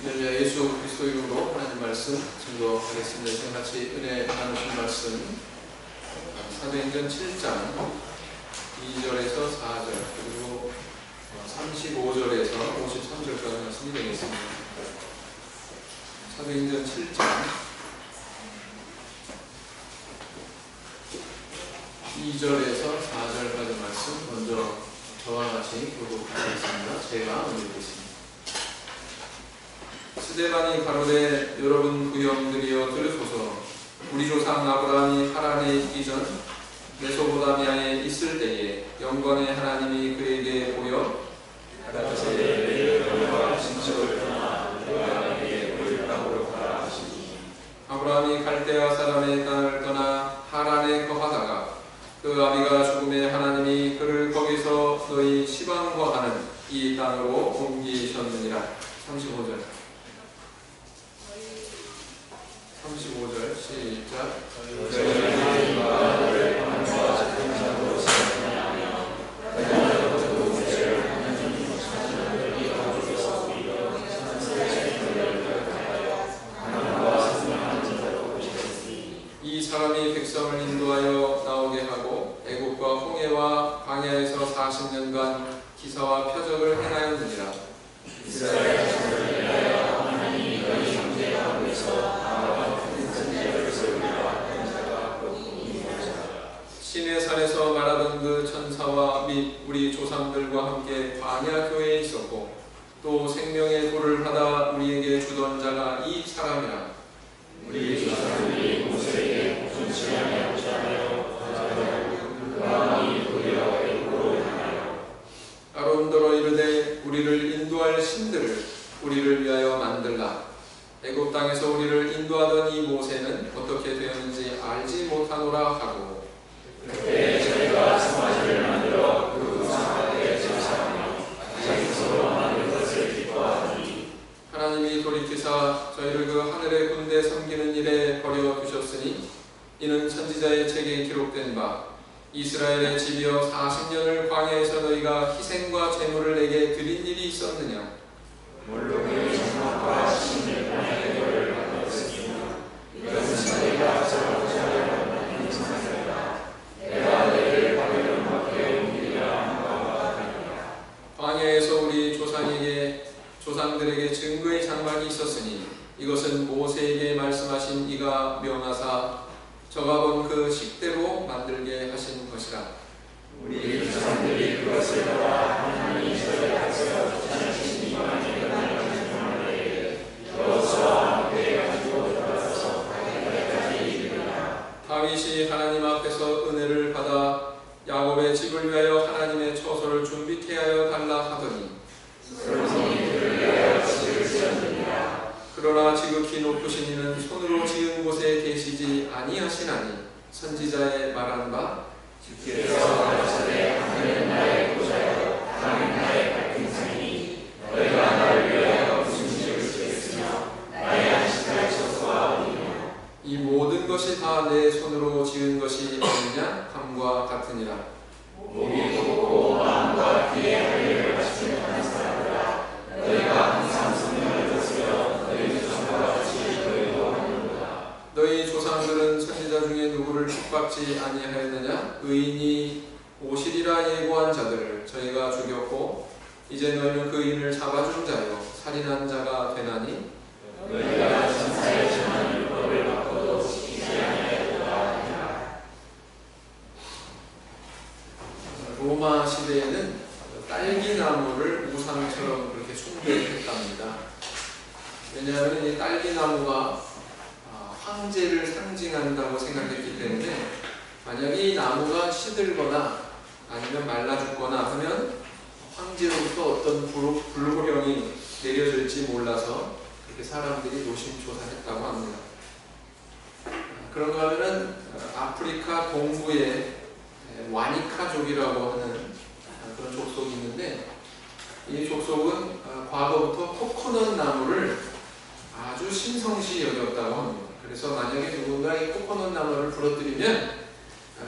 예수 그리스도 이름으로 하나님 말씀 증거하겠습니다. 같이 은혜 나누신 말씀 사도행전 7장 2절에서 4절 그리고 35절에서 53절까지 말씀이 되겠습니다. 사도행전 7장 2절에서 4절까지 말씀 먼저 저와 같이 교독하겠습니다. 제가 올리겠습니다. 스데반이 가로되 여러분 구형들이여 들으소서. 우리 조상 아브라함이 하란에 있기 전 메소포타미아에 있을 때에 영광의 하나님이 그에게 보여 가라사대 내 영광 진척을 떠나 내가 내게 보일 땅으로 가라 하시니 아브라함이 갈대아 사람의 땅을 떠나 하란에 거하다가 그 아비가 죽음에 하나님이 그를 거기서 너희 시방과 하는 이 땅으로 옮기셨느니라. 35절 시작. 이 사람이 백성을 인도하여 나오게 하고 애국과 홍해와 광야에서 40년간 기사와 표적을 행하였느니라. 이스라엘 자손을 위하여 하나님이 너희 형제와 위에서 신의 산에서 말하던 그 천사와 및 우리 조상들과 함께 광야 교회에 있었고 또 생명의 돌을 받아 우리에게 주던 자가 이 사람이라. 우리 조상들이 모세에게 복종치 아니하고자 하여 왕이 도리어 애국으로 향하여 아론더러 이르되 우리를 인도할 신들을 우리를 위하여 만들라. 애국 땅에서 우리를 인도하던 이 모세는 어떻게 되었는지 알지 못하노라 하고 그때 저희가 성화지를 만들어 그 우상에게 제사하며 자기 스스로 만든 것을 기뻐하더니 하나님이 돌이키사 저희를 그 하늘의 군대 섬기는 일에 버려두셨으니 이는 선지자의 책에 기록된 바 이스라엘의 집이여 40년을 광야에서 너희가 희생과 제물을 내게 드린 일이 있었느냐. 물론 그 정막과 신의 광야의 결을 받았으니 이것은 너희가 저러고자 하려는 행사였다. 내가 너희를 바벨론 밖에 옮기리라 한 바와 같으니라. 광야에서 우리 조상들에게 증거의 장막이 있었으니 이것은 모세에게 말씀하신 이가 명하사 저가 본 그 식대로 만들게 하신 것이라. 우리 조상들이 그것을 보아 하나님이 저희 앞에서 주시는 이만의 끝나는 정말에게 여호수아와 함께 가지고 들어가서 가기까지 이르리라. 다윗이 하나님 앞에서 은혜를 받아 야곱의 집을 위하여 하나님의 처소를 준비케 하여 달라 하더니 솔로몬이 그를 위하여 집을 지었느니라. 그러나 지극히 높으신 이는 손으로 지은 곳에 계시지 아니하시나니 선지자의 말한 바 주께서 가라사대 하늘은 나의 보좌요 땅은 나의 발등상이니 너희가 나를 위하여 무슨 집을 지었으며 나의 안식할 처소가 어디냐. 이 모든 것이 다 내 손으로 지은 것이 아니냐 함과 같으니라. 몸이 곱고 마음과 귀에 할 일을 하지 못하는 사람들아 너희가 항상 성령을 듣으며 너희 조상과 같이 너희도 하는도다. 너희 조상들은 선지자 중에 누구를 핍박지 아니하였느냐. 의인이 오시리라 예고한 자들을 저희가 죽였고 이제 너희는 그 의인을 잡아준 자요 살인한 자가 되나니 너희가 천사의 전한 율법을 바꿔도 지키지 아니하였도다 하니라. 로마 시대에는 딸기나무를 우상처럼 그렇게 숭배했답니다. 왜냐하면 이 딸기나무가 황제를 상징한다고 생각했기 때문에 만약에 이 나무가 시들거나 아니면 말라 죽거나 하면 황제로부터 어떤 불호령이 내려질지 몰라서 그렇게 사람들이 노심초사했다고 합니다. 그런가 하면은 아프리카 동부의 와니카족이라고 하는 그런 족속이 있는데 이 족속은 과거부터 코코넛 나무를 아주 신성시 여겼다고 합니다. 그래서 만약에 누군가 이 코코넛 나무를 부러뜨리면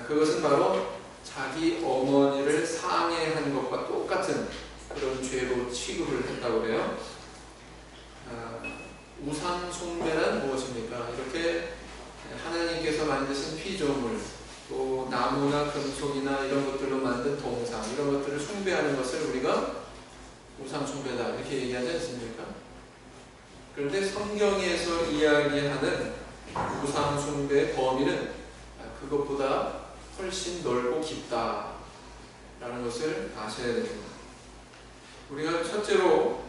그것은 바로 자기 어머니를 상해한 것과 똑같은 그런 죄로 취급을 했다고 해요. 우상 숭배란 무엇입니까? 이렇게 하나님께서 만드신 피조물, 또 나무나 금속이나 이런 것들로 만든 동상, 이런 것들을 숭배하는 것을 우리가 우상 숭배다 이렇게 얘기하지 않습니까? 그런데 성경에서 이야기하는 우상 숭배의 범위는 그것보다 훨씬 넓고 깊다라는 것을 아셔야 됩니다. 우리가 첫째로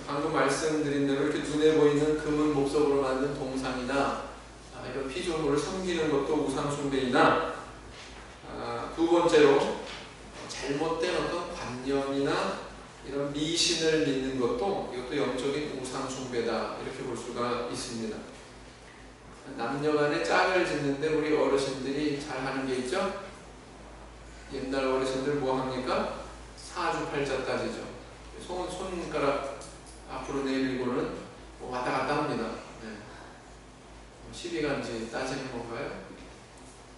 방금 말씀드린 대로 이렇게 눈에 보이는 금은 목석으로 만든 동상이나 이런 피조물을 섬기는 것도 우상 숭배이나, 두 번째로 잘못된 어떤 관념이나 이런 미신을 믿는 것도 이것도 영적인 우상 숭배다 이렇게 볼 수가 있습니다. 남녀간에 짝을 짓는데 우리 어르신들이 잘 하는 게 있죠? 옛날 어르신들 뭐 합니까? 사주팔자 따지죠. 손가락 앞으로 내밀고는 왔다 갔다 합니다. 시비간지 따지는 건가요?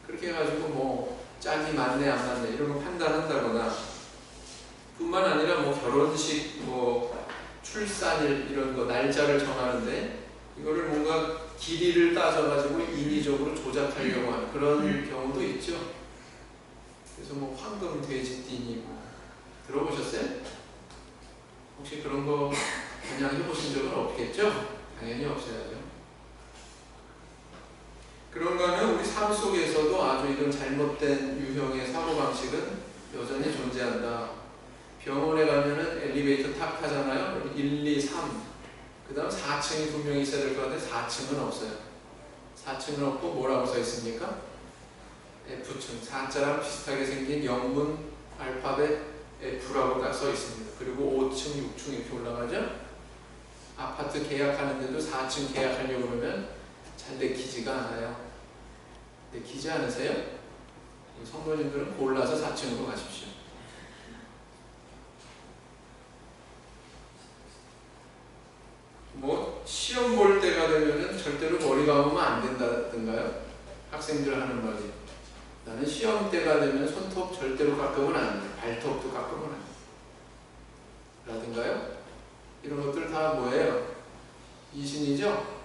그렇게 해가지고 뭐 짝이 맞네 안 맞네 이런 거 판단한다거나, 뿐만 아니라 뭐 결혼식, 뭐 출산일 이런 거 날짜를 정하는데 이거를 뭔가 길이를 따져가지고 인위적으로 조작하려고 하는 그런 경우도 있죠. 그래서 뭐 황금 돼지띠니 뭐 들어보셨어요? 혹시 그런 거 그냥 해보신 적은 없겠죠? 당연히 없어야죠. 그런 거는 우리 삶 속에서도 아주 이런 잘못된 유형의 사고방식은 여전히 존재한다. 병원에 가면은 엘리베이터 탑 타잖아요. 1, 2, 3. 그 다음 4층이 분명히 있어야 될 것 같은데 4층은 없어요. 4층은 없고 뭐라고 써 있습니까? F층. 4자랑 비슷하게 생긴 영문 알파벳 F라고 딱 써 있습니다. 그리고 5층, 6층 이렇게 올라가죠. 아파트 계약하는데도 4층 계약하려고 그러면 잘 내키지가 않아요. 내키지 않으세요? 성도님들은 골라서 4층으로 가십시오. 뭐 시험 볼 때가 되면은 절대로 머리 감으면 안 된다든가요? 학생들 하는 말이, 나는 시험 때가 되면 손톱 절대로 깎으면 안 돼. 발톱도 깎으면 안 돼. 라든가요? 이런 것들 다 뭐예요? 미신이죠?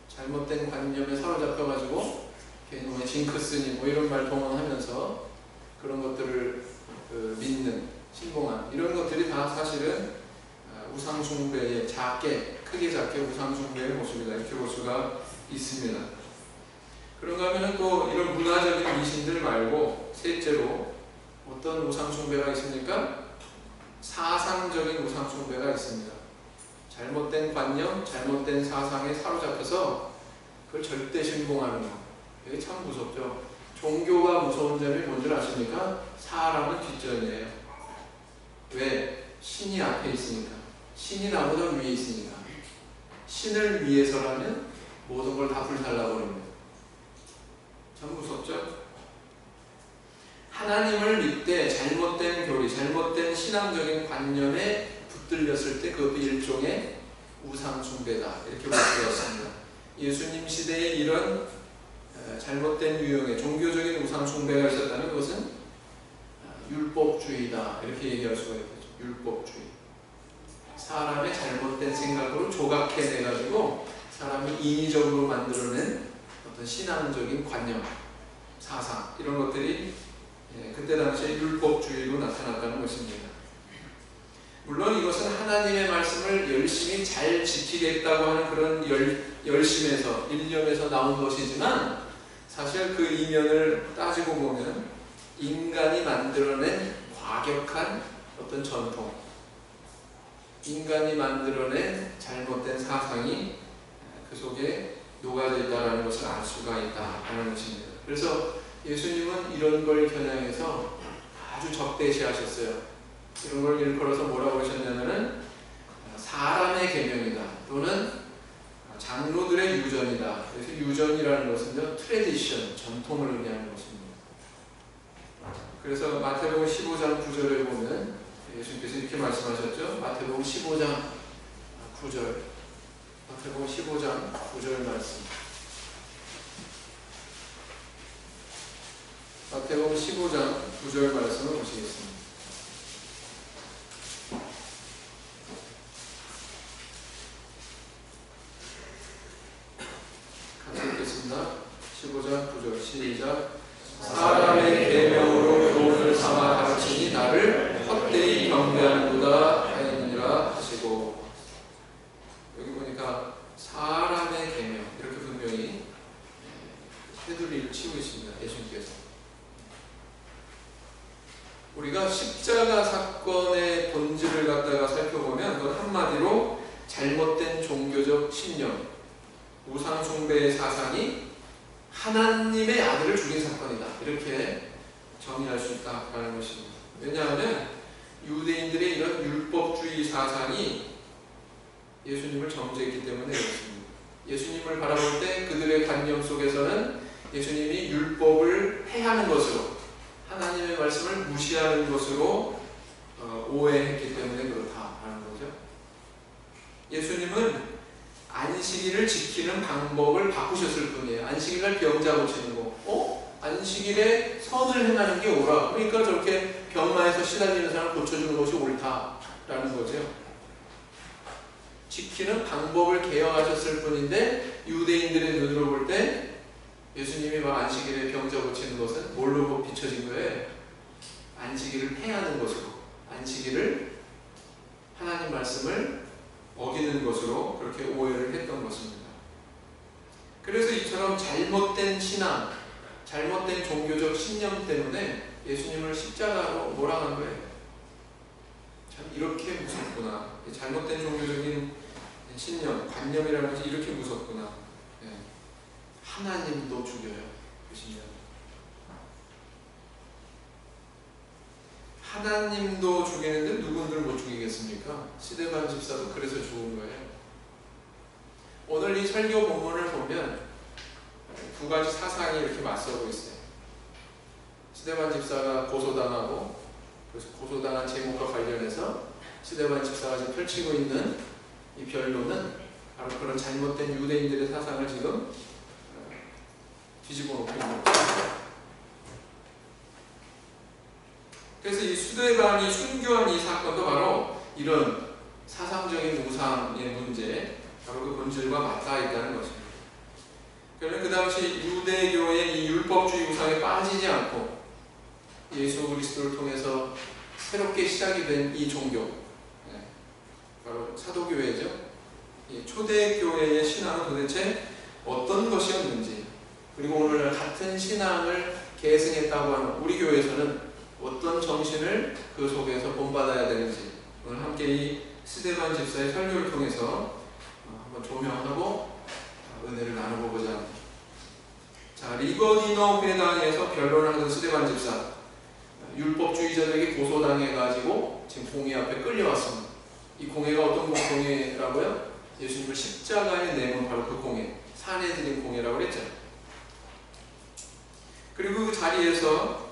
잘못된 관념에 사로잡혀가지고 괜히 뭐 징크스니 뭐 이런 말 동원하면서 그런 것들을 믿는, 신봉한 이런 것들이 다 사실은 우상숭배의 크게 작게 우상숭배의 모습이다 이렇게 볼 수가 있습니다. 그런가 하면 또 이런 문화적인 미신들 말고 셋째로 어떤 우상숭배가 있습니까? 사상적인 우상숭배가 있습니다. 잘못된 관념, 잘못된 사상에 사로잡혀서 그걸 절대 신봉하는 거. 이게 참 무섭죠. 종교가 무서운 점이 뭔지 아십니까? 사람은 뒷전이에요. 왜? 신이 앞에 있으니까. 신이 나보다 위에 있으니까. 신을 위해서라면 모든 걸 다 불살라버립니다. 참 무섭죠? 하나님을 믿되 잘못된 교리, 잘못된 신앙적인 관념에 붙들렸을 때 그것도 일종의 우상숭배다 이렇게 볼 수가 있습니다. 예수님 시대에 이런 잘못된 유형의 종교적인 우상숭배가 있었다는 것은 율법주의다 이렇게 얘기할 수가 있겠죠. 율법주의. 사람의 잘못된 생각으로 조각해내가지고 사람이 인위적으로 만들어낸 어떤 신앙적인 관념, 사상 이런 것들이 그때 당시에 율법주의로 나타났다는 것입니다. 물론 이것은 하나님의 말씀을 열심히 잘 지키겠다고 하는 그런 열심에서, 일념에서 나온 것이지만 사실 그 이면을 따지고 보면 인간이 만들어낸 과격한 어떤 전통, 인간이 만들어낸 잘못된 사상이 그 속에 녹아져 있다는 것을 알 수가 있다는 것입니다. 그래서 예수님은 이런 걸 겨냥해서 아주 적대시하셨어요. 이런 걸 일컬어서 뭐라고 그러셨냐면은 사람의 계명이다 또는 장로들의 유전이다. 그래서 유전이라는 것은 트레디션, 전통을 의미하는 것입니다. 그래서 마태복음 15장 9절에 보면 예수님께서 이렇게 말씀하셨죠. 마태복음 15장 9절, 마태복음 15장 9절 말씀. 마태복음 15장 9절 말씀을 보시겠습니다. 한마디로 잘못된 종교적 신념, 우상 숭배의 사상이 하나님의 아들을 죽인 사건이다. 이렇게 정의할 수 있다라는 것입니다. 왜냐하면 유대인들의 이런 율법주의 사상이 예수님을 정죄했기 때문에 그렇습니다. 예수님을 바라볼 때 그들의 관념 속에서는 예수님이 율법을 폐하는 것으로, 하나님의 말씀을 무시하는 것으로 오해했기 때문에 그렇다라는 거죠. 예수님은 안식일을 지키는 방법을 바꾸셨을 뿐이에요. 안식일날 병자 고치는 거, 안식일에 선을 행하는 게 옳아. 그러니까 저렇게 병마에서 시달리는 사람을 고쳐주는 것이 옳다라는 거죠. 지키는 방법을 개혁하셨을 뿐인데 유대인들의 눈으로 볼 때 예수님이 막 안식일에 병자 고치는 것은 뭘로 비춰진 거예요? 안식일을 폐하는 것으로, 안식일을 하나님 말씀을 어기는 것으로 그렇게 오해를 했던 것입니다. 그래서 이처럼 잘못된 신앙, 잘못된 종교적 신념 때문에 예수님을 십자가로 몰아간 거예요. 참 이렇게 무섭구나. 잘못된 종교적인 신념, 관념이라는 것이 이렇게 무섭구나. 하나님도 죽여요. 그 신념. 하나님도 죽이는데 누군들 못 죽이겠습니까? 스데반 집사도 그래서 죽은 거예요. 오늘 이 설교 본문을 보면 두 가지 사상이 이렇게 맞서고 있어요. 스데반 집사가 고소당하고, 그래서 고소당한 제목과 관련해서 스데반 집사가 지금 펼치고 있는 이 변론은 바로 그런 잘못된 유대인들의 사상을 지금 뒤집어 놓고 있는 거죠. 그래서 이 스데반이 순교한 이 사건도 바로 이런 사상적인 우상의 문제, 바로 그 본질과 맞닿아 있다는 것입니다. 그러면 그 당시 유대교의 이 율법주의 우상에 빠지지 않고 예수 그리스도를 통해서 새롭게 시작이 된 이 종교, 바로 사도교회죠. 이 초대교회의 신앙은 도대체 어떤 것이었는지, 그리고 오늘날 같은 신앙을 계승했다고 하는 우리 교회에서는 어떤 정신을 그 속에서 본받아야 되는지, 오늘 함께 이 스데반 집사의 설교를 통해서 한번 조명하고 은혜를 나눠보고자 합니다. 자, 리거디너 회당에서 변론을 하던 스데반 집사, 율법주의자들에게 고소당해가지고 지금 공회 앞에 끌려왔습니다. 이 공회가 어떤 공회라고요? 예수님을 십자가에 내몬 바로 그 공회, 산헤드린 공회라고 그랬죠. 그리고 그 자리에서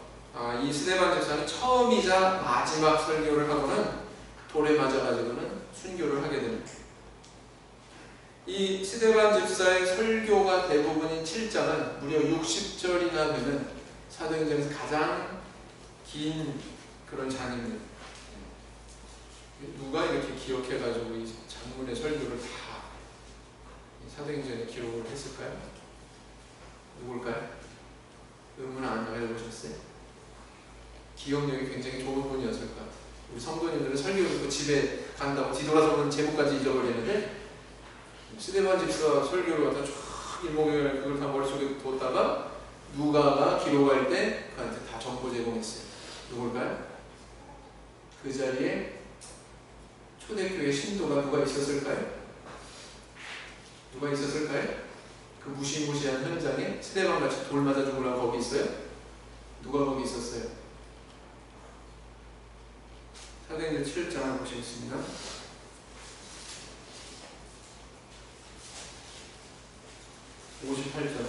이 스데반 집사는 처음이자 마지막 설교를 하고는 돌에 맞아가지고는 순교를 하게 됩니다. 이 스데반 집사의 설교가 대부분인 7장은 무려 60절이나 되는 사도행전에서 가장 긴 그런 장입니다. 누가 이렇게 기억해가지고 이 장문의 설교를 다 사도행전에 기록을 했을까요? 누굴까요? 의문 안 해보셨어요? 기억력이 굉장히 좋은 분이었을까? 우리 성도님들은 설교 듣고 집에 간다고 뒤돌아서 보는 제목까지 잊어버리는데 스데반 집사 설교를 갖다 쫙 일목요일 그걸 다 머릿속에 뒀다가 누가가 기록할 때 그한테 다 정보 제공했어요. 누굴까요? 그 자리에 초대교회 신도가 누가 있었을까요? 누가 있었을까요? 그 무시무시한 현장에 스데반같이 돌 맞아 죽으려고 거기 있어요? 누가 거기 있었어요? 사도행전 7장을 보시겠습니다. 58절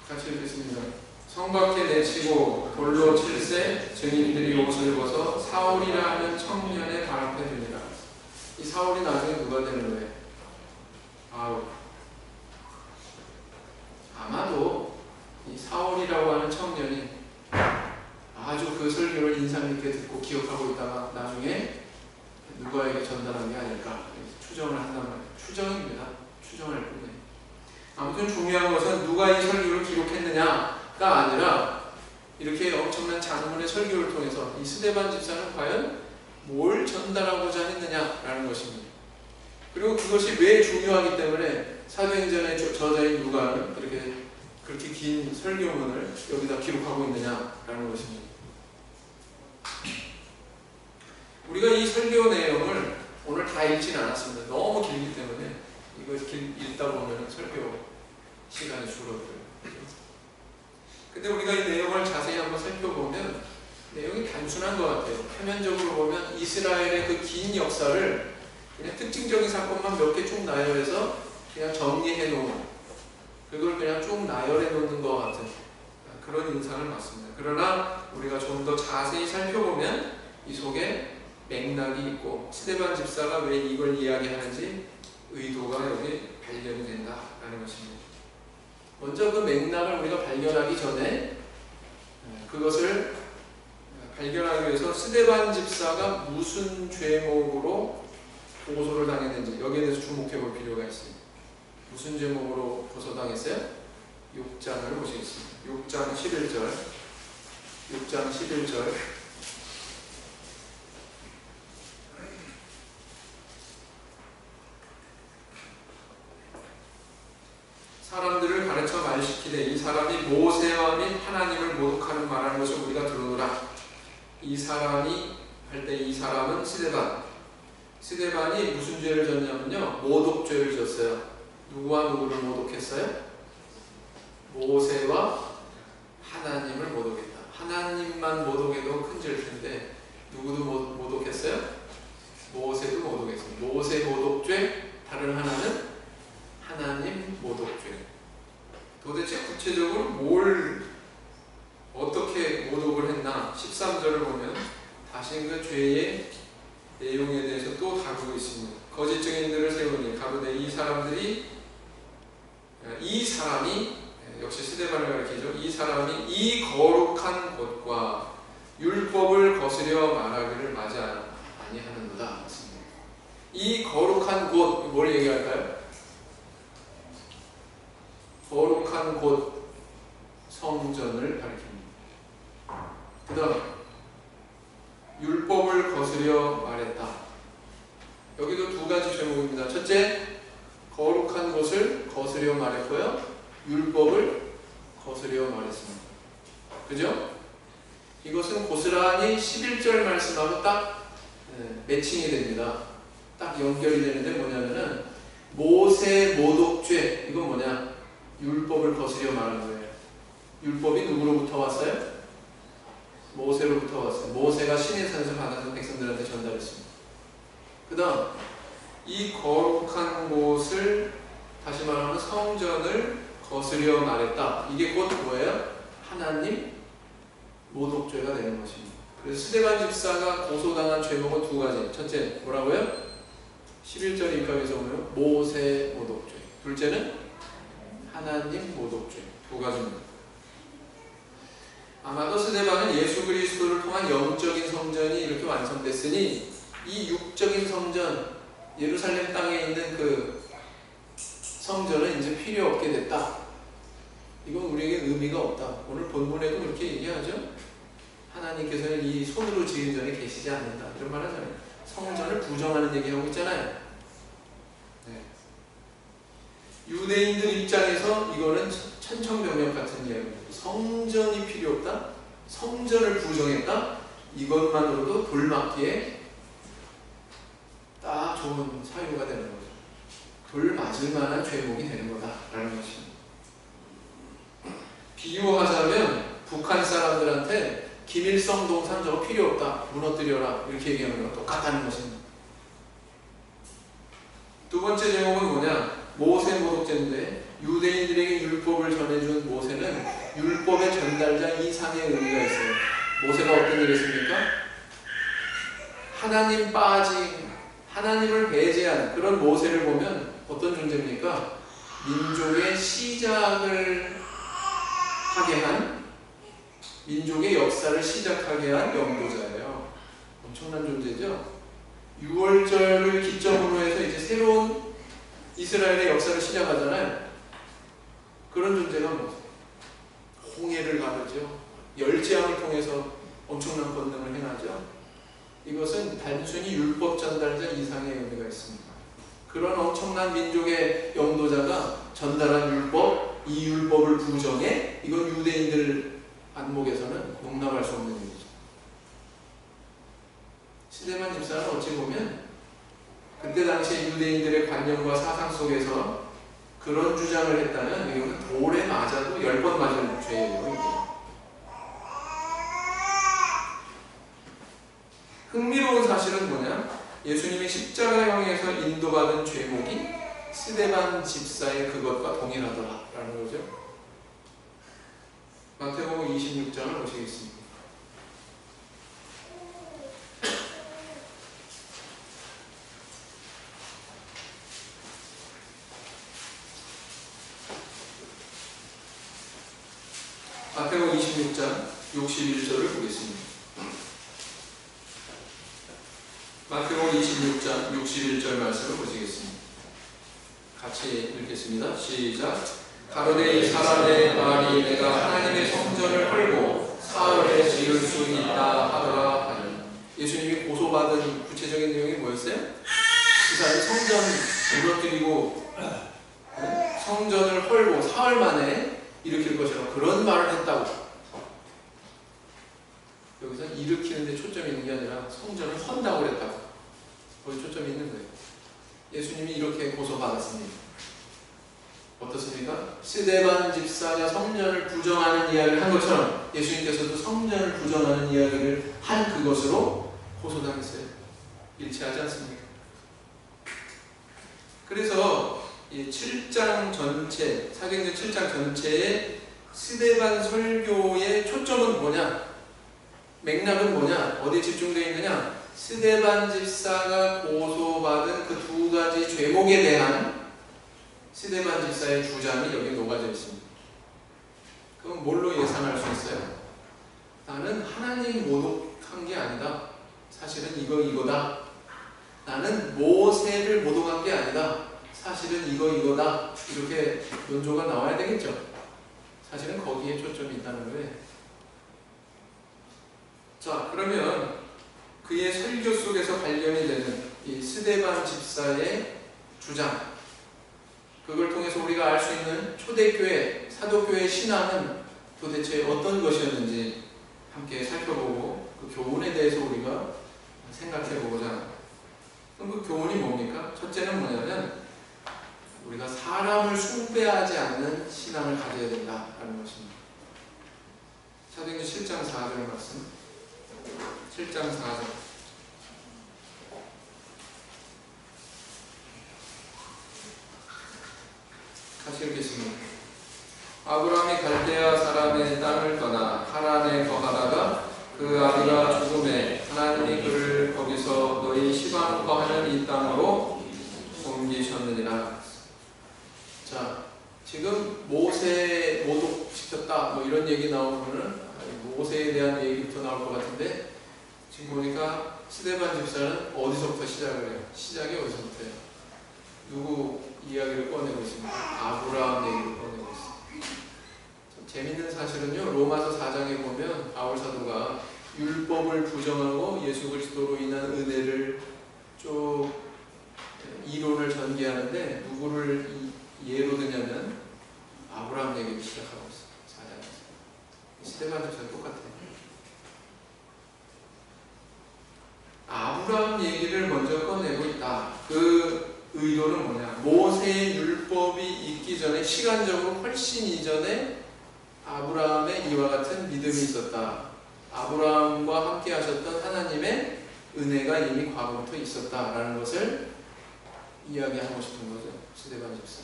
같이 읽겠습니다. 성 밖에 내치고 돌로 칠세 증인들이 옷을 벗어 사울이라 하는 청년의 발 앞에 두니라. 이 사울이 나중에 누가 되는 거예요? 아마도 이 사울이라고 하는 청년이 아주 그 설교를 인상 깊게 듣고 기억하고 있다가 나중에 누가에게 전달한 게 아닐까 추정을 한단 말이에요. 추정입니다. 추정할 뿐이에요. 아무튼 중요한 것은 누가 이 설교를 기록했느냐가 아니라 이렇게 엄청난 장문의 설교를 통해서 이 스데반 집사는 과연 뭘 전달하고자 했느냐라는 것입니다. 그리고 그것이 왜 중요하기 때문에 사도행전의 저자인 누가는 그렇게 긴 설교문을 여기다 기록하고 있느냐라는 것입니다. 읽진 않았습니다. 너무 길기 때문에 이거 읽다 보면 설교 시간이 줄어들어요. 근데 우리가 이 내용을 자세히 한번 살펴보면 내용이 단순한 것 같아요. 표면적으로 보면 이스라엘의 그 긴 역사를 그냥 특징적인 사건만 몇 개 쭉 나열해서 그냥 정리해 놓은, 그걸 그냥 쭉 나열해 놓는 것 같은 그런 인상을 받습니다. 그러나 우리가 좀 더 자세히 살펴보면 이 속에 맥락이 있고 스데반 집사가 왜 이걸 이야기하는지 의도가 여기 발견이 된다라는 것입니다. 먼저 그 맥락을 우리가 발견하기 전에 그것을 발견하기 위해서 스데반 집사가 무슨 죄목으로 고소를 당했는지 여기에 대해서 주목해 볼 필요가 있습니다. 무슨 제목으로 고소당했어요? 6장을 보시겠습니다. 6장 11절 6장 11절 사람들을 가르쳐 말시키되 이 사람이 모세와 및 하나님을 모독하는 말하는 것을 우리가 들으노라. 이 사람이 할 때 이 사람은 스데반이 무슨 죄를 졌냐면요, 모독죄를 졌어요. 누구와 누구를 모독했어요? 모세와 하나님을 모독했다. 하나님만 모독해도 큰 죄일 텐데 누구도 모독했어요? 모세도 모독했습니다. 모세 모독죄, 다른 하나는 하나님 모독죄. 도대체 구체적으로 뭘 어떻게 모독을 했나? 13절을 보면 다시 그 죄의 내용에 대해서 또 다루고 있습니다. 거짓 증인들을 세우니 가로되 이 사람이 역시 스데반을 가리키죠. 이 사람이 이 거룩한 곳과 율법을 거스려 말하기를 마지 아니하는도다. 이 거룩한 곳, 뭘 얘기할까요? 거룩한 곳, 성전을 가리킵니다. 그 다음 율법을 거스려 말했다. 여기도 두 가지 제목입니다. 첫째, 거룩한 곳을 거스려 말했고요, 율법을 거스려 말했습니다. 그죠? 이것은 고스란히 11절 말씀하고 딱 매칭이 됩니다. 딱 연결이 되는데 뭐냐면은 모세 모독죄, 이건 뭐냐? 율법을 거스려 말하는 거예요. 율법이 누구로부터 왔어요? 모세로부터 왔어요. 모세가 신의 산에서 받아서 백성들한테 전달했습니다. 그 다음 이 거룩한 곳을, 다시 말하면 성전을 거스려 말했다. 이게 곧 뭐예요? 하나님 모독죄가 되는 것입니다. 그래서 스데반 집사가 고소당한 죄목은 두 가지. 첫째 뭐라고요? 11절 입각에서 보면 모세 모독죄, 둘째는 하나님 모독죄. 두 가지입니다. 아마도 스데반은 예수 그리스도를 통한 영적인 성전이 이렇게 완성됐으니 이 육적인 성전, 예루살렘 땅에 있는 그 성전은 이제 필요 없게 됐다. 이건 우리에게 의미가 없다. 오늘 본문에도 그렇게 얘기하죠. 하나님께서는 이 손으로 지은 전에 계시지 않는다, 이런 말 하잖아요. 성전을 부정하는 얘기하고 있잖아요. 네. 유대인들 입장에서 이거는 천천병력 같은 이야기입니다. 성전이 필요 없다? 성전을 부정했다? 이것만으로도 돌맞기에 딱 좋은 사유가 되는 거죠. 돌 맞을 만한 죄목이 되는 거다라는 것입니다. 비유하자면 북한 사람들한테 김일성 동산 저거 필요 없다, 무너뜨려라, 이렇게 얘기하는 거랑 똑같다는 것입니다. 두 번째 제목은 뭐냐? 모세 모독죄인데, 유대인들에게 율법을 전해준 모세는 율법의 전달자 이상의 의미가 있어요. 모세가 어떤 일을 했습니까? 하나님 빠진, 하나님을 배제한 그런 모세를 보면 어떤 존재입니까? 민족의 시작을 하게 한, 민족의 역사를 시작하게 한 영도자예요. 엄청난 존재죠. 6월절을 기점으로 해서 이제 새로운 이스라엘의 역사를 시작하잖아요. 그런 존재가 뭐죠? 홍해를 가르죠. 열지왕을 통해서 엄청난 권능을 행하죠. 이것은 단순히 율법 전달자 이상의 의미가 있습니다. 그런 엄청난 민족의 영도자가 전달한 율법, 이 율법을 부정해? 이건 유대인들 안목에서는 용납할 수 없는 일이죠. 스데반 집사는 어찌 보면 그 그때 당시에 유대인들의 관념과 사상 속에서 그런 주장을 했다면 이거는 돌에 맞아도 10번 맞을 죄예요. 이게. 흥미로운 사실은 뭐냐? 예수님이 십자가형에서 인도받은 죄목이 스데반 집사의 그것과 동일하더라라는 거죠. 마태복음 26장을 보시겠습니다. 마태복음 26장 61절을 보겠습니다. 마태복음 26장 61절 말씀을 보시겠습니다. 같이 읽겠습니다. 시작. 가로되 이 사람의 말이 내가 하나님의 성전을 헐고 사흘에 지을 수 있다 하더라 하니. 예수님이 고소받은 구체적인 내용이 뭐였어요? 이 사람이 성전 무너뜨리고 성전을 헐고 사흘 만에 일으킬 것이라고 그런 말을 했다고. 여기서 일으키는 데 초점이 있는 게 아니라 성전을 헌다고 그랬다고. 거기 초점이 있는 거예요. 예수님이 이렇게 고소받았습니다. 어떻습니까? 스데반 집사가 성전을 부정하는 이야기를 한 것처럼 예수님께서도 성전을 부정하는 이야기를 한 그것으로 고소당했어요. 일치하지 않습니까? 그래서 이 7장 전체, 사도행전 7장 전체의 스데반 설교의 초점은 뭐냐? 맥락은 뭐냐? 어디에 집중되어 있느냐? 스데반 집사가 고소받은 그 두 가지 죄목에 대한 스데반 집사의 주장이 여기 녹아져 있습니다. 그럼 뭘로 예상할 수 있어요? 나는 하나님 모독한 게 아니다. 사실은 이거다. 나는 모세를 모독한 게 아니다. 사실은 이거다. 이렇게 논조가 나와야 되겠죠. 사실은 거기에 초점이 있다는 거예요. 자, 그러면 그의 설교 속에서 발견이 되는 이 스데반 집사의 주장, 그걸 통해서 우리가 알 수 있는 초대교회, 사도교회의 신앙은 도대체 어떤 것이었는지 함께 살펴보고 그 교훈에 대해서 우리가 생각해보고자 합니다. 그럼 그 교훈이 뭡니까? 첫째는 뭐냐면 우리가 사람을 숭배하지 않는 신앙을 가져야 된다라는 것입니다. 사도행전 7장 4절 말씀. 7장 4절. 같이 읽겠습니다. 아브라함이 갈대아 사람의 땅을 떠나 하란에 거하다가 그 아비가 죽음에 하나님이 그를 거기서 너희 시방 거하는 이 땅으로 옮기셨느니라. 자, 지금 모세 모독시켰다 뭐 이런 얘기 나오면은 모세에 대한 얘기부터 나올 것 같은데 지금 보니까 스데반 집사는 어디서부터 시작을 해요? 시작이 어디서부터예요? 누구 이야기를 꺼내고 있습니다. 아브라함 얘기를 꺼내고 있습니다. 재밌는 사실은요, 로마서 4장에 보면 바울 사도가 율법을 부정하고 예수 그리스도로 인한 은혜를 쭉 이론을 전개하는데 누구를 예로 드냐면 아브라함 얘기를 시작하고 있어요. 4장에서. 스데반 집사는 똑같아요. 아브라함 얘기를 먼저 꺼내고 있다. 그 의도는 뭐냐? 모세의 율법이 있기 전에, 시간적으로 훨씬 이전에 아브라함의 이와 같은 믿음이 있었다. 아브라함과 함께 하셨던 하나님의 은혜가 이미 과거부터 있었다라는 것을 이야기하고 싶은 거죠. 스데반 집사.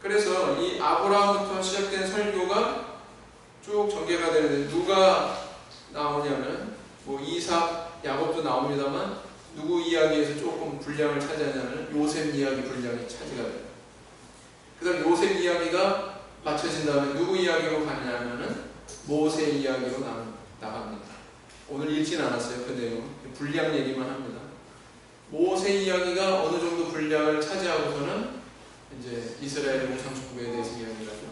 그래서 이 아브라함부터 시작된 설교가 쭉 전개가 되는데 누가 나오냐면 뭐 이삭, 야곱도 나옵니다만 누구 이야기에서 조금 분량을 차지하냐면 요셉 이야기 분량이 차지가 돼요. 그 다음 요셉 이야기가 맞춰진 다음에 누구 이야기로 가냐면은 모세 이야기로 나갑니다. 오늘 읽진 않았어요. 그 내용. 분량 얘기만 합니다. 모세 이야기가 어느 정도 분량을 차지하고서는 이제 이스라엘의 우상숭배에 대해서 이야기를 하죠.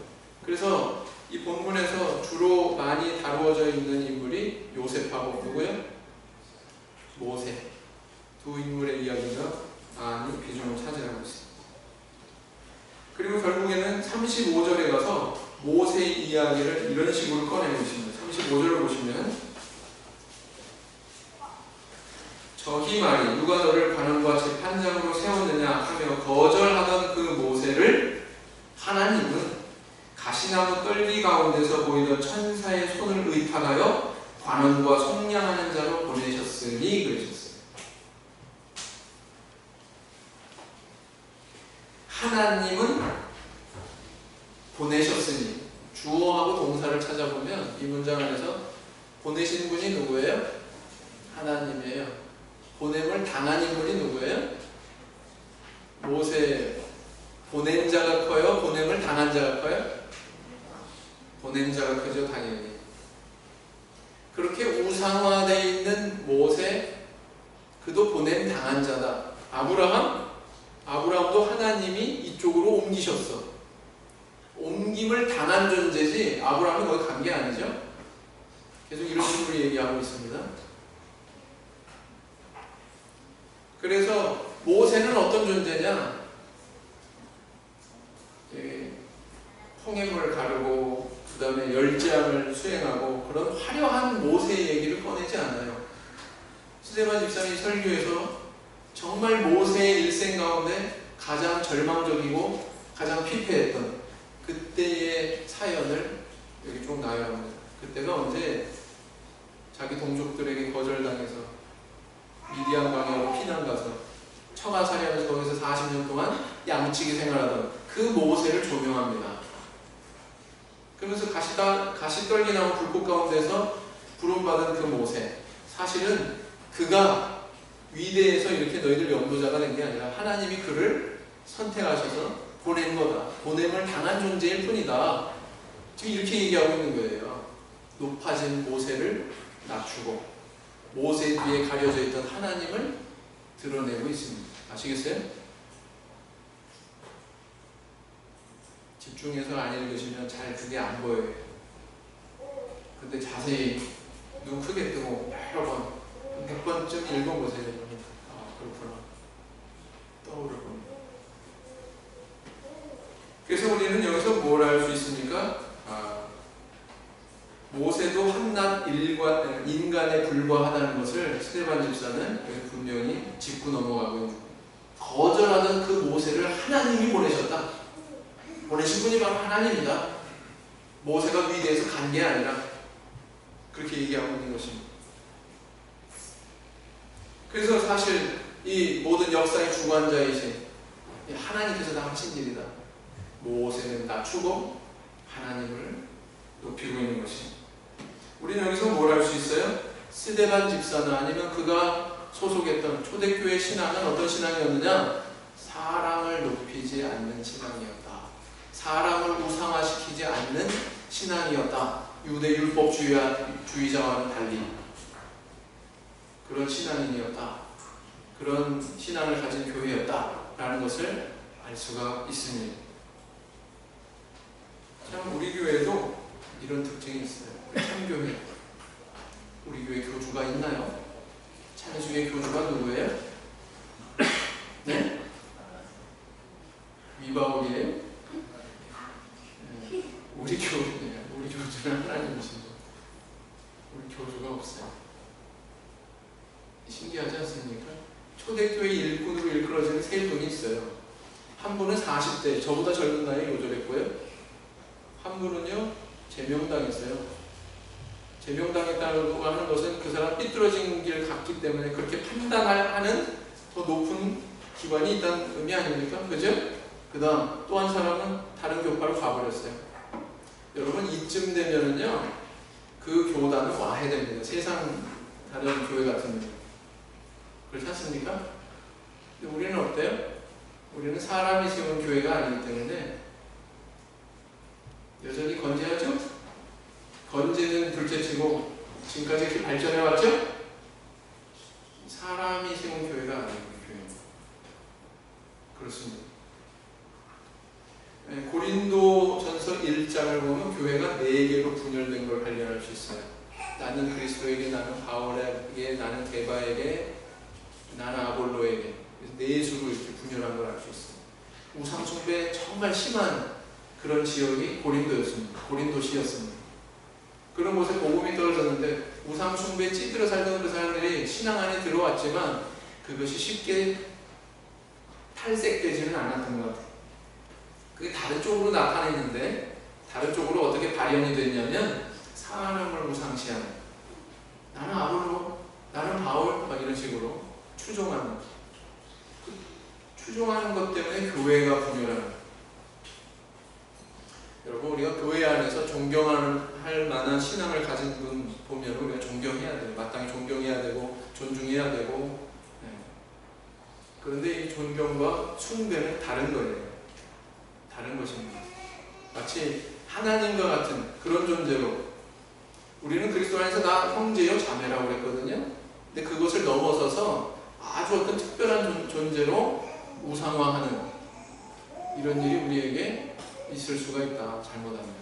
그래서 이 본문에서 주로 많이 다루어져 있는 인물이 요셉하고 누구요? 모세. 두 인물의 이야기가 많이 비중을 차지하고 있습니다. 그리고 결국에는 35절에 가서 모세의 이야기를 이런 식으로 꺼내고 있습니다. 35절을 보시면 저희 말이 누가 너를 관원과 재판장으로 세웠느냐 하며 거절하던 그 모세를 하나님은 가시나무 떨기 가운데서 보이던 천사의 손을 의탁하여 관원과 속량하는 자로 보내셨으니 그러셨어요. 하나님은 보내셨으니, 주어하고 동사를 찾아보면 이 문장 안에서 보내신 분이 누구예요? 하나님이에요. 보냄을 당한 인물이 누구예요? 모세. 보낸 자가 커요? 보냄을 당한 자가 커요? 보낸 자가 크죠, 당연히. 그렇게 우상화되어 있는 모세, 그도 보냄 당한 자다. 아브라함도 하나님이 이쪽으로 옮기셨어. 옮김을 당한 존재지 아브라함이 거기 간 게 아니죠. 계속 이런 식으로 얘기하고 있습니다. 그래서 모세는 어떤 존재냐? 홍해물을 가르고 그 다음에 열재앙을 수행하고 그런 화려한 모세의 얘기를 꺼내지 않아요. 스데반 집사님이 설교에서 정말 모세의 일생 가운데 가장 절망적이고 가장 피폐했던 그때의 사연을 여기 쭉 나열합니다. 그때가 언제 자기 동족들에게 거절당해서 미디안 광야로 피난가서 처가살이하면서 거기서 40년 동안 양치기 생활하던 그 모세를 조명합니다. 그러면서 가시 떨기 나온 불꽃 가운데서 부름받은 그 모세, 사실은 그가 위대해서 이렇게 너희들 연도자가 된 게 아니라 하나님이 그를 선택하셔서 보낸 거다. 보냄을 당한 존재일 뿐이다. 지금 이렇게 얘기하고 있는 거예요. 높아진 모세를 낮추고 모세 뒤에 가려져 있던 하나님을 드러내고 있습니다. 아시겠어요? 집중해서 안 읽으시면 잘 그게 안 보여요. 근데 자세히 눈 크게 뜨고 여러 번, 100번쯤 읽어보세요. 아, 그렇구나. 떠오를 겁니다. 그래서 우리는 여기서 뭘 알 수 있습니까? 모세도 한낱 인간에 불과하다는 것을 스데반 집사는 분명히 짚고 넘어가고 있는 거예요. 거절하던 그 모세를 하나님이 보내셨다. 보내신 분이 바로 하나님이다. 모세가 위대해서 간 게 아니라 그렇게 얘기하고 있는 것입니다. 그래서 사실 이 모든 역사의 주관자이신 하나님께서 다 하신 일이다. 모세는 낮추고 하나님을 높이고 있는 것입니다. 우리는 여기서 뭘 알 수 있어요? 스데반 집사나 아니면 그가 소속했던 초대교회 신앙은 어떤 신앙이었느냐? 사람을 높이지 않는 신앙이었다. 사람을 우상화시키지 않는 신앙이었다. 유대 율법주의자와는 달리 그런 신앙인이었다. 그런 신앙을 가진 교회였다라는 것을 알 수가 있습니다. 참 우리 교회도 이런 특징이 있어요. 참교회. 우리 교회 교주가 있나요? 참교회 교주가 누구예요? 네? 위바울이에요? 네. 우리 교주는 하나님이시죠. 우리 교주가 없어요. 신기하지 않습니까? 초대교회 일꾼으로 일컬어지는 세 분이 있어요. 한 분은 40대, 저보다 젊은 나이에 요절했고요. 한 분은요, 제명당했어요. 제명당했다고 하는 것은 그 사람 삐뚤어진 길 갔기 때문에 그렇게 판단하는 더 높은 기관이 있다는 의미 아닙니까? 그죠? 그 다음 또 한 사람은 다른 교파로 가버렸어요. 여러분 이쯤 되면은요, 그 교단은 와해됩니다. 세상 다른 교회 같은 데. 그렇지 않습니까? 근데 우리는 어때요? 우리는 사람이 세운 교회가 아니기 때문에 여전히 건재하죠? 건재는 둘째치고 지금까지 이렇게 발전해왔죠? 사람이 세운 교회가 아니고 교회입니다. 그렇습니다. 고린도전서 1장을 보면 교회가 4개로 분열된 걸 발견할 수 있어요. 나는 그리스도에게, 나는 바울에게, 나는 게바에게, 나는 아볼로에게. 네 수로 이렇게 분열한 걸 알 수 있어요. 우상숭배 정말 심한 그런 지역이 고린도였습니다. 고린도시였습니다. 그런 곳에 복음이 떨어졌는데 우상 숭배에 찌들어 살던 그 사람들이 신앙 안에 들어왔지만 그것이 쉽게 탈색되지는 않았던 것 같아요. 그게 다른 쪽으로 나타냈는데 다른 쪽으로 어떻게 발현이 됐냐면 사람을 우상시하는, 나는 아볼로, 나는 바울 막 이런 식으로 추종하는 것 때문에 교회가 분열하는. 여러분, 우리가 교회 안에서 존경할 만한 신앙을 가진 분 보면 우리가 존경해야 돼요. 마땅히 존경해야 되고 존중해야 되고. 그런데 이 존경과 숭배는 다른 거예요. 다른 것입니다. 마치 하나님과 같은 그런 존재로, 우리는 그리스도 안에서 다 형제요 자매라고 그랬거든요. 근데 그것을 넘어서서 아주 어떤 특별한 존재로 우상화하는 이런 일이 우리에게 있을 수가 있다, 잘못하면.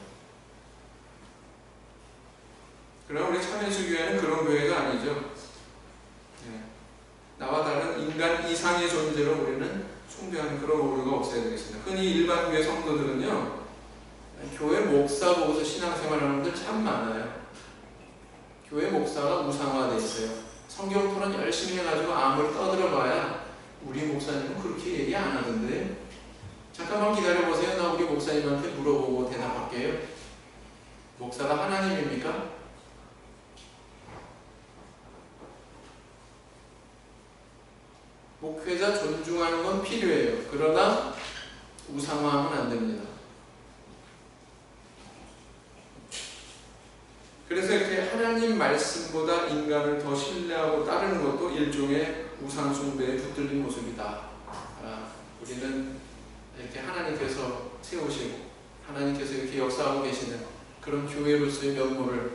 그러나 우리 참여수교회는 그런 교회가 아니죠. 나와 다른 인간 이상의 존재로 우리는 숭배하는 그런 오류가 없어야 되겠습니다. 흔히 일반 교회 성도들은요, 교회 목사 보고서 신앙생활하는 분들 참 많아요. 교회 목사가 우상화되어 있어요. 성경 토론 열심히 해가지고 아무리 떠들어봐야 우리 목사님은 그렇게 얘기 안 하던데, 잠깐만 기다려보세요. 나 우리 목사님한테 물어보고 대답할게요. 목사가 하나님입니까? 목회자 존중하는 건 필요해요. 그러나 우상화하면 안 됩니다. 그래서 이렇게 하나님 말씀보다 인간을 더 신뢰하고 따르는 것도 일종의 우상숭배에 붙들린 모습이다. 우리는 이렇게 하나님께서 세우시고 하나님께서 이렇게 역사하고 계시는 그런 교회로서의 면모를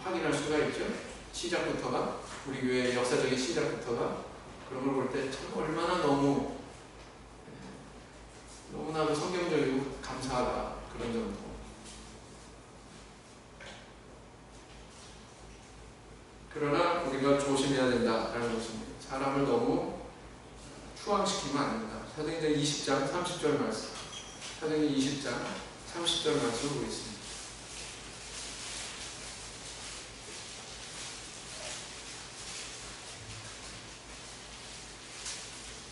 확인할 수가 있죠. 시작부터가, 우리 교회의 역사적인 시작부터가 그런 걸 볼 때 참 얼마나 너무나도 성경적이고 감사하다, 그런 점도. 그러나 우리가 조심해야 된다라는 것입니다. 사람을 너무 추앙시키면 안 된다. 사도행전 20장 30절 말씀, 사도행전 20장 30절 말씀을 보겠습니다.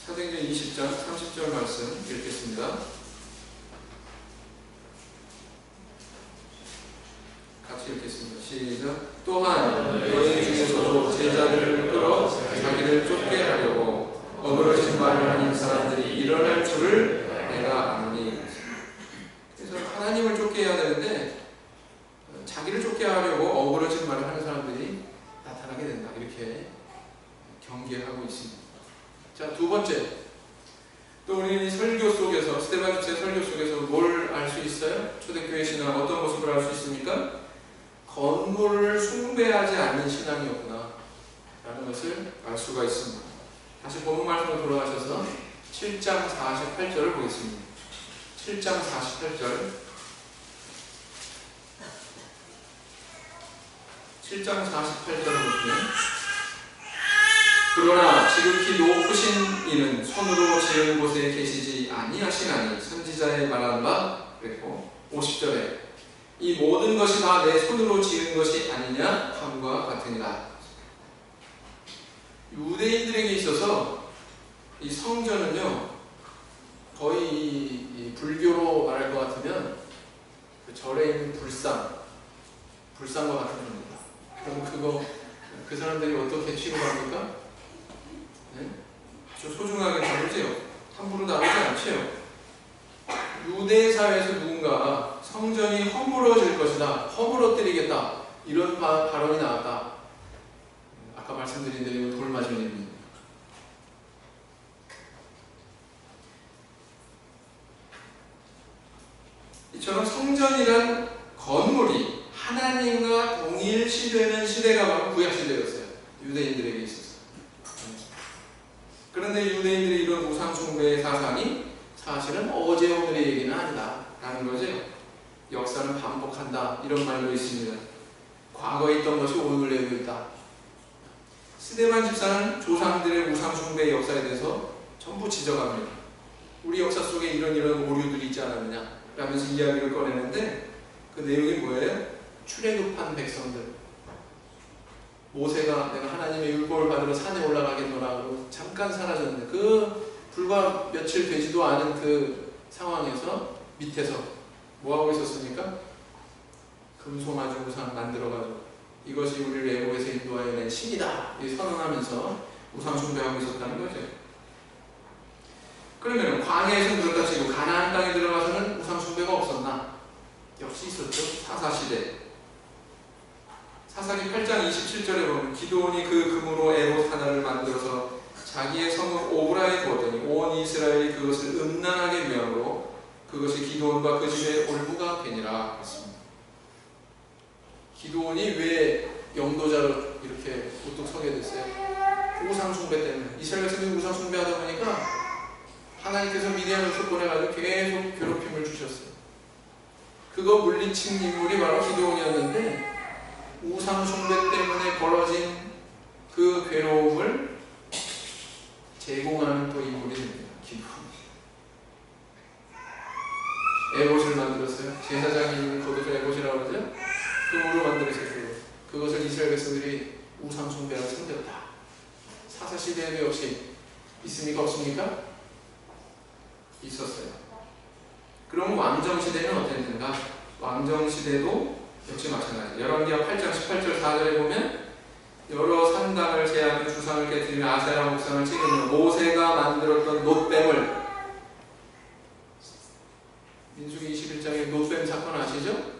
사도행전 20장 30절 말씀 읽겠습니다. 같이 읽겠습니다. 시작. 또한 너희 중에서도 제자들을 끌어 자기를 쫓게 하려고 어그러진 말을 하는 사람들이 일어날 줄을 내가 아노니. 그래서 하나님을 쫓게 해야 되는데 자기를 쫓게 하려고 어그러진 말을 하는 사람들이 나타나게 된다, 이렇게 경계하고 있습니다. 자, 두 번째, 또 우리는 설교 속에서, 스데반 집사의 설교 속에서 뭘 알 수 있어요? 초대교회 신앙 어떤 모습을 알 수 있습니까? 건물을 숭배하지 않는 신앙이었구나 라는 것을 알 수가 있습니다. 다시 본문 말씀으로 돌아가셔서 7장 48절을 보겠습니다. 7장 48절, 7장 48절을 보시면, 그러나 지극히 높으신 이는 손으로 지은 곳에 계시지 아니하시나니 선지자의 말한 바 그랬고, 50절에 이 모든 것이 다 내 손으로 지은 것이 아니냐 함과 같으니라. 유대인들에게 있어서 이 성전은요, 거의 이 불교로 말할 것 같으면 그 절에 있는 불상과 같은 겁니다. 그럼 그 사람들이 어떻게 취급합니까? 네? 아주 소중하게 다루지요. 함부로 다루지 않지요. 유대 사회에서 누군가 성전이 허물어질 것이다, 허물어뜨리겠다, 이런 발언이 나왔다. 아까 말씀드린 대로 돌맞은 일입니다. 이처럼 성전이란 건물이 하나님과 동일시되는 시대가 바로 구약시대였어요. 유대인들에게 있어서. 그런데 유대인들의 이런 우상숭배의 사상이 사실은 어제 오늘의 얘기는 아니다 라는 거죠. 역사는 반복한다, 이런 말도 있습니다. 과거에 있던 것이 오늘에도 있다. 스데반 집사는 조상들의 우상숭배의 역사에 대해서 전부 지적합니다. 우리 역사 속에 이런 오류들이 있지 않았느냐 라면서 이야기를 꺼내는데, 그 내용이 뭐예요? 출애굽한 백성들, 모세가 내가 하나님의 율법을 받으러 산에 올라가겠노라 그러고 잠깐 사라졌는데 그 불과 며칠 되지도 않은 그 상황에서 밑에서 뭐하고 있었습니까? 금송아지 우상 만들어가지고 이것이 우리를 애굽에서 인도하여 낸 신이다 이 선언하면서 우상 숭배하고 있었다는 거죠. 그러면 광야에서 그렇다 치고 가나안 땅에 들어가서는 우상 숭배가 없었나? 역시 있었죠. 사사시대. 사사기 8장 27절에 보면 기드온이 그 금으로 에봇 하나를 만들어서 자기의 성읍 오브라에 두었더니 온 이스라엘이 그것을 음란하게 묘함으로 그것이 기드온과 그 집의 올무가 되니라 했습니다. 기드온이 왜 영도자로 이렇게 우뚝 서게 됐어요? 우상 숭배 때문에. 이스라엘 백성들이 우상 숭배하다 보니까 하나님께서 미디안을 보내가지고 계속 괴롭힘을 주셨어요. 그거 물리친 인물이 바로 기드온이었는데 우상 숭배 때문에 벌어진 그 괴로움을 제공하는 또 인물이 됩니다. 기드온. 에봇을 만들었어요. 제사장이 있는 그것을 에봇이라고 그러죠. 금으로 만들었어요. 그것을 이스라엘 백성들이 우상 숭배하고 섬겼다. 사사시대에도 역시 있습니까? 없습니까? 있었어요. 그럼 왕정시대는 어땠는가? 왕정시대도 역시 마찬가지. 열왕기하 8장 18절 4절에 보면 여러 산당을 제하며 주상을 깨뜨리며 아세라 목상을 찍으며 모세가 만들었던 놋뱀을, 민수기 21장의 놋뱀 사건 아시죠?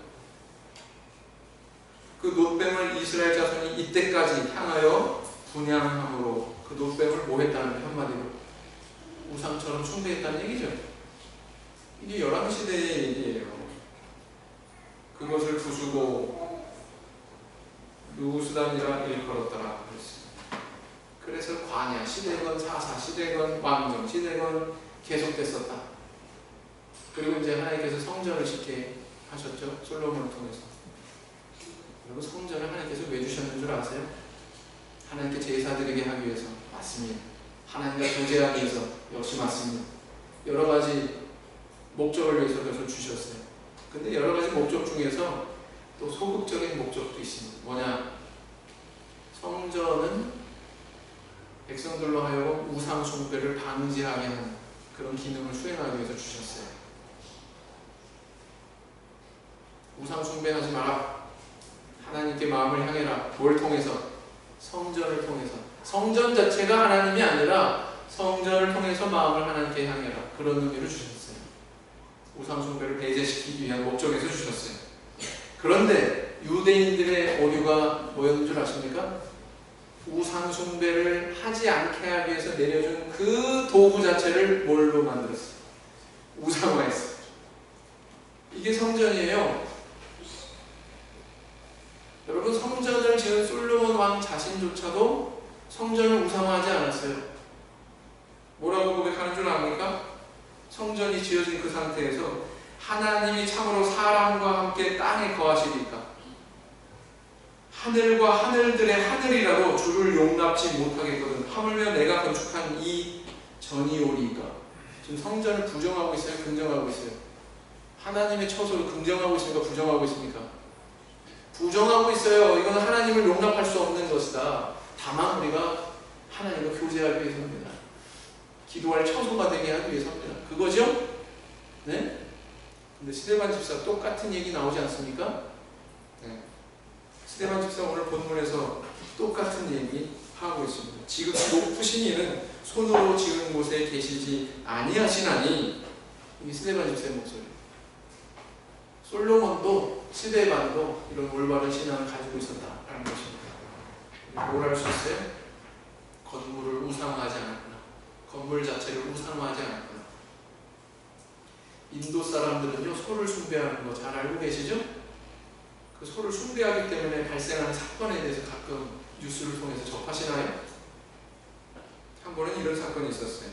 그 놋뱀을 이스라엘 자손이 이때까지 향하여 분향함으로 그 놋뱀을 뭐 했다는 한마디로 우상처럼 숭배했다는 얘기죠. 이게 열왕시대의 얘기예요. 그것을 부수고 누구수단이라 일컬었더라 그랬습니다. 그래서 광야 시대건 사사 시대건 왕정 시대건 계속됐었다. 그리고 이제 하나님께서 성전을 짓게 하셨죠. 솔로몬을 통해서. 그리고 성전을 하나님께서 왜 주셨는 줄 아세요? 하나님께 제사드리게 하기 위해서. 맞습니다. 하나님과 교제하기 위해서. 역시 맞습니다. 여러 가지 목적을 위해서 그것을 주셨어요. 근데 여러 가지 목적 중에서 또 소극적인 목적도 있습니다. 뭐냐? 성전은 백성들로 하여금 우상 숭배를 방지하게 하는 그런 기능을 수행하기 위해서 주셨어요. 우상 숭배하지 마라. 하나님께 마음을 향해라. 뭘 통해서? 성전을 통해서. 성전 자체가 하나님이 아니라 성전을 통해서 마음을 하나님께 향해라. 그런 의미를 주셨어요. 우상 숭배를 배제시키기 위한 목적에서 주셨어요. 그런데 유대인들의 오류가 뭐였는 줄 아십니까? 우상 숭배를 하지 않게 하기 위해서 내려준 그 도구 자체를 뭘로 만들었어요? 우상화했어요. 이게 성전이에요. 여러분, 성전을 지은 솔로몬 왕 자신조차도 성전을 우상화하지 않았어요. 뭐라고 고백하는 줄 압니까? 성전이 지어진 그 상태에서 하나님이 참으로 사람과 함께 땅에 거하시리까? 하늘과 하늘들의 하늘이라도 주를 용납지 못하겠거든. 하물며 내가 건축한 이 전이오리이까? 지금 성전을 부정하고 있어요? 긍정하고 있어요? 하나님의 처소를 긍정하고 있습니까? 부정하고 있습니까? 부정하고 있어요. 이건 하나님을 용납할 수 없는 것이다. 다만 우리가 하나님과 교제하기 위해서입니다. 기도할 처소가 되게 하기 위해서입니다. 그거죠? 네? 근데 스데반 집사 똑같은 얘기 나오지 않습니까? 네. 스데반 집사 오늘 본문에서 똑같은 얘기 하고 있습니다. 지극히 높으신 이는 손으로 지은 곳에 계시지 아니하시나니. 이게 스데반 집사의 목소리. 솔로몬도 스데반도 이런 올바른 신앙을 가지고 있었다라는 것입니다. 뭘 할 수 있어요? 건물을 우상화하지 않았구나. 건물 자체를 우상화하지 않았구나. 인도 사람들은요, 소를 숭배하는 거 잘 알고 계시죠? 그 소를 숭배하기 때문에 발생하는 사건에 대해서 가끔 뉴스를 통해서 접하시나요? 한 번은 이런 사건이 있었어요.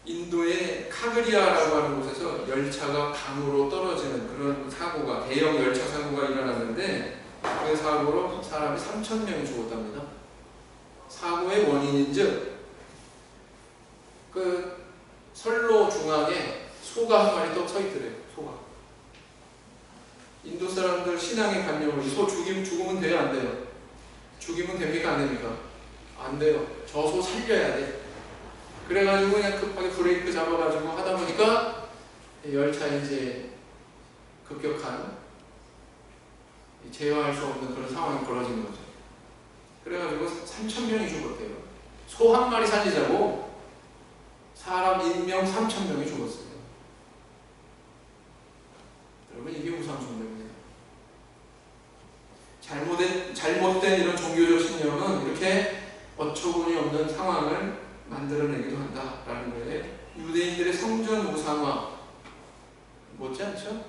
인도의 카그리아라고 하는 곳에서 열차가 강으로 떨어지는 그런 사고가, 대형 열차 사고가 일어났는데 그 사고로 사람이 3,000명이 죽었답니다. 사고의 원인인즉 그 선로 중앙에 소가 한 마리 또 서 있더래요. 소가. 사람들 신앙의 관념을 소 죽으면 돼요, 안 돼요? 죽이면 됩니까, 안 됩니까? 안 돼요. 저 소 살려야 돼. 그래가지고 그냥 급하게 브레이크 잡아가지고 하다 보니까 열차에 이제 급격한 제어할 수 없는 그런 상황이 벌어진 거죠. 그래가지고 3,000명이 죽었대요. 소 한 마리 살리자고 사람 인명 3,000명이 죽었어요. 여러분, 이게 우상숭배입니다. 잘못된 이런 종교적 신념은 이렇게 어처구니 없는 상황을 만들어내기도 한다라는 거예요. 유대인들의 성전 우상화 못지 않죠?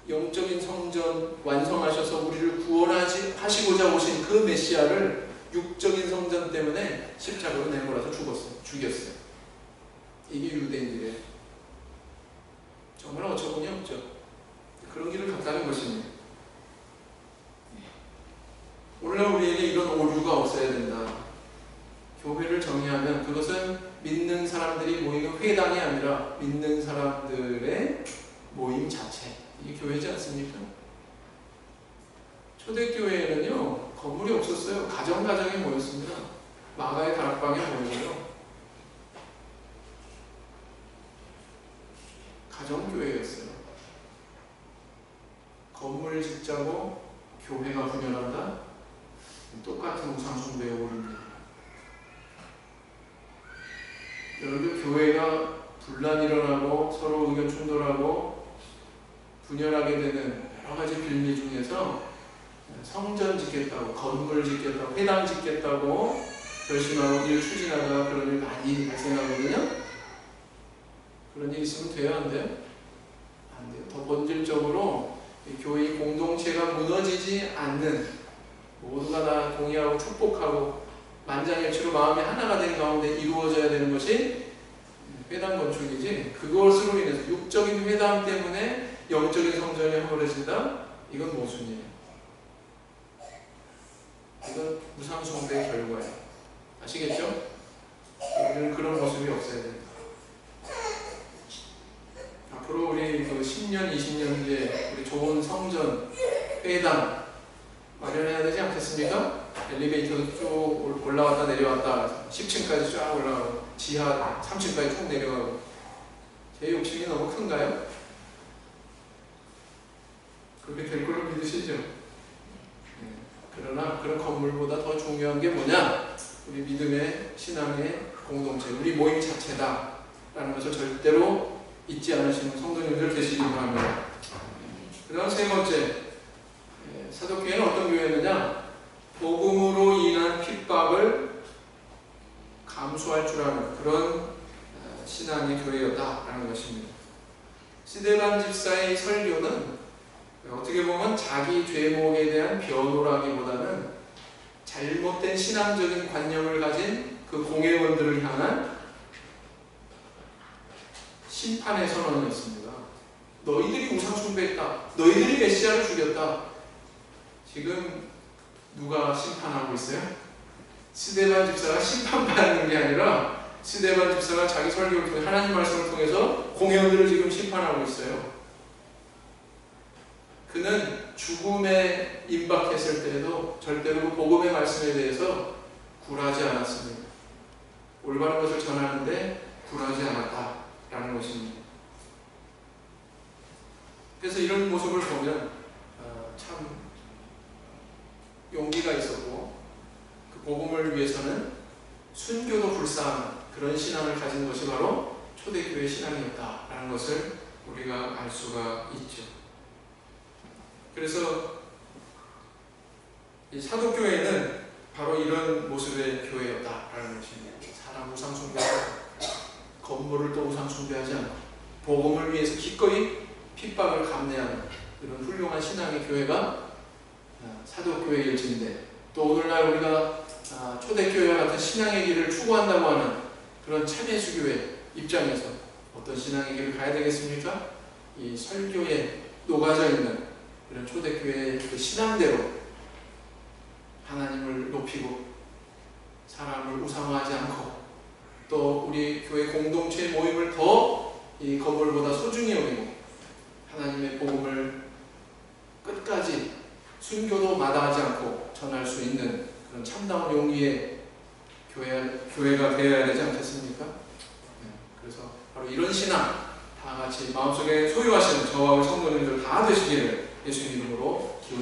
영적인 성전 완성하셔서 우리를 구원하시고자 오신 그 메시아를 육적인 성전 때문에 십자가로 내몰아서 죽였어요. 이게 유대인들의 정말 어처구니 없죠. 그런 길을 갔다는 것입니다. 오늘날 우리에게 이런 오류가 없어야 된다. 교회를 정의하면 그것은 믿는 사람들이 모이는 회당이 아니라 믿는 사람들의 모임 자체. 이게 교회지 않습니까? 초대교회에는요, 건물이 없었어요. 가정가정에 모였습니다. 마가의 다락방에 모여요. 가정교회였어요. 건물 짓자고 교회가 분열한다? 똑같은 우상숭배에 오릅니다. 여러분, 교회가 분란이 일어나고 서로 의견 충돌하고 분열하게 되는 여러 가지 빌미 중에서 성전 짓겠다고, 건물 짓겠다고, 회당 짓겠다고 결심하고 일 추진하다가 그런 일 많이 발생하거든요. 그런 일 있으면 돼요, 안 돼요? 안 돼요. 더 본질적으로 교회의 공동체가 무너지지 않는, 모두가 다 동의하고 축복하고 만장일치로 마음이 하나가 된 가운데 이루어져야 되는 것이 회당 건축이지, 그것으로 인해서 육적인 회당 때문에 영적인 성전이 허물어진다? 이건 모순이에요. 이건 우상숭배의 결과예요. 아시겠죠? 우리는 그런 모습이 없어야 된다. 앞으로 우리 그 10년, 20년 뒤에 우리 좋은 성전, 회당 마련해야 되지 않겠습니까? 엘리베이터도 쭉 올라왔다 내려왔다 10층까지 쫙 올라가고 지하 3층까지 쭉 내려가고. 제 욕심이 너무 큰가요? 그렇게 될 걸로 믿으시죠? 그러나 그런 건물보다 더 중요한 게 뭐냐? 우리 믿음의 신앙의 공동체, 우리 모임 자체다 라는 것을 절대로 잊지 않으시는 성도님들 되시기 바랍니다. 그 다음 세 번째, 사도교회는 어떤 교회였느냐? 복음으로 인한 핍박을 감수할 줄 아는 그런 신앙의 교회였다라는 것입니다. 스데반 집사의 설교는 어떻게 보면 자기 죄목에 대한 변호라기보다는 잘못된 신앙적인 관념을 가진 그 공회원들을 향한 심판의 선언이었습니다. 너희들이 우상숭배했다. 너희들이 메시아를 죽였다. 지금 누가 심판하고 있어요? 스데반 집사가 심판받는 게 아니라 스데반 집사가 자기 설교를 통해 하나님 말씀을 통해서 공회원들을 지금 심판하고 있어요. 그는 죽음에 임박했을 때에도 절대로 그 복음의 말씀에 대해서 굴하지 않았습니다. 올바른 것을 전하는데 굴하지 않았다라는 것입니다. 그래서 이런 모습을 보면 참 용기가 있었고, 그 복음을 위해서는 순교도 불사하는 그런 신앙을 가진 것이 바로 초대교회 신앙이었다라는 것을 우리가 알 수가 있죠. 그래서 이 사도교회는 바로 이런 모습의 교회였다라는 것입니다. 사람 우상숭배하고 건물을 또 우상숭배하지 않고 복음을 위해서 기꺼이 핍박을 감내하는 이런 훌륭한 신앙의 교회가 사도교회일진데, 또 오늘날 우리가 초대교회와 같은 신앙의 길을 추구한다고 하는 그런 참예수교회 입장에서 어떤 신앙의 길을 가야 되겠습니까? 이 설교에 녹아져 있는 이런 초대교회의 그 신앙대로 하나님을 높이고 사람을 우상화하지 않고, 또 우리 교회 공동체의 모임을 더 이 건물보다 소중히 여기고 하나님의 복음을 순교도 마다하지 않고 전할 수 있는 그런 참다운 용기의 교회가 되어야 되지 않겠습니까? 그래서 바로 이런 신앙 다 같이 마음속에 소유하시는 저와 우리 성도님들 다 되시기를 예수님 이름으로 기원합니다.